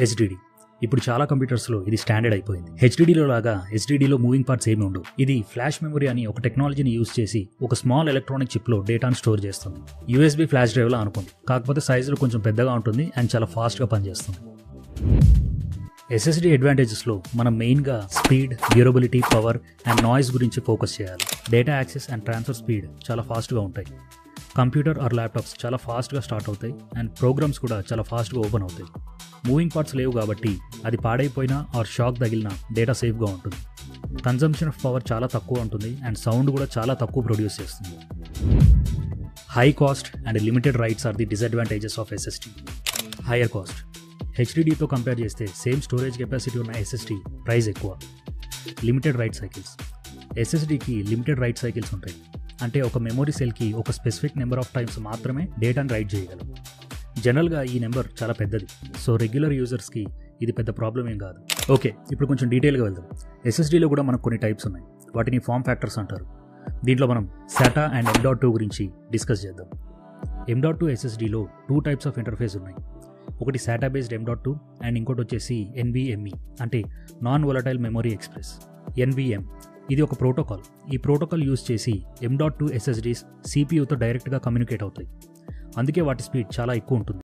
HDD. ఇప్పుడు చాలా కంప్యూటర్స్లో ఇది స్టాండర్డ్ అయిపోయింది. హెచ్డిడిలో లాగా హెచ్డిడిలో మూవింగ్ పార్ట్స్ ఏమి ఉండవు. ఇది ఫ్లాష్ మెమరీ అని ఒక టెక్నాలజీని యూజ్ చేసి ఒక స్మాల్ ఎలక్ట్రానిక్ చిప్లో డేటాను స్టోర్ చేస్తుంది. యూఎస్బీ ఫ్లాష్ డ్రైవ్లా అనుకోండి, కాకపోతే సైజులో కొంచెం పెద్దగా ఉంటుంది అండ్ చాలా ఫాస్ట్గా పనిచేస్తుంది. ఎస్ఎస్డి అడ్వాంటేజెస్లో మనం మెయిన్గా speed, durability, power and noise గురించి ఫోకస్ చేయాలి. Data access and transfer speed చాలా ఫాస్ట్గా ఉంటాయి. కంప్యూటర్ ఆర్ ల్యాప్టాప్స్ చాలా ఫాస్ట్గా స్టార్ట్ అవుతాయి అండ్ ప్రోగ్రామ్స్ కూడా చాలా ఫాస్ట్గా ఓపెన్ అవుతాయి. మూవింగ్ పార్ట్స్ లేవు కాబట్టి అది పాడైపోయినా ఆర్ షాక్ తగిలినా డేటా సేఫ్గా ఉంటుంది. కన్జంప్షన్ ఆఫ్ పవర్ చాలా తక్కువ ఉంటుంది అండ్ సౌండ్ కూడా చాలా తక్కువ ప్రొడ్యూస్ చేస్తుంది. High cost and limited writes are the disadvantages of SSD. Higher cost. హెచ్డిడితో కంపేర్ చేస్తే సేమ్ స్టోరేజ్ కెపాసిటీ ఉన్న ఎస్ఎస్డి ప్రైస్ ఎక్కువ. Limited write cycles. ఎస్ఎస్డికి లిమిటెడ్ రైట్ సైకిల్స్ ఉంటాయి. అంటే ఒక మెమరీ సెల్కి ఒక స్పెసిఫిక్ నెంబర్ ఆఫ్ టైమ్స్ మాత్రమే డేటాను రైట్ చేయగలరు. జనరల్గా ఈ నెంబర్ చాలా పెద్దది, సో రెగ్యులర్ యూజర్స్కి ఇది పెద్ద ప్రాబ్లం ఏం కాదు. ఓకే, ఇప్పుడు కొంచెం డీటెయిల్గా వెళ్దాం. ఎస్ఎస్డీలో కూడా మనకు కొన్ని టైప్స్ ఉన్నాయి. వాటిని ఫామ్ ఫ్యాక్టర్స్ అంటారు. దీంట్లో మనం SATA అండ్ M.2 గురించి డిస్కస్ చేద్దాం. M.2 ఎస్ఎస్డీలో 2 టైప్స్ ఆఫ్ ఇంటర్ఫేస్ ఉన్నాయి. ఒకటి SATA బేస్డ్ M.2 అండ్ ఇంకోటి వచ్చేసి NVMe అంటే non volatile memory express. NVM ఇది ఒక ప్రోటోకాల్. ఈ ప్రోటోకాల్ యూజ్ చేసి M.2 ఎస్ఎస్డీస్ CPUతో డైరెక్ట్గా కమ్యూనికేట్ అవుతాయి. అందుకే వాటి స్పీడ్ చాలా ఎక్కువ ఉంటుంది.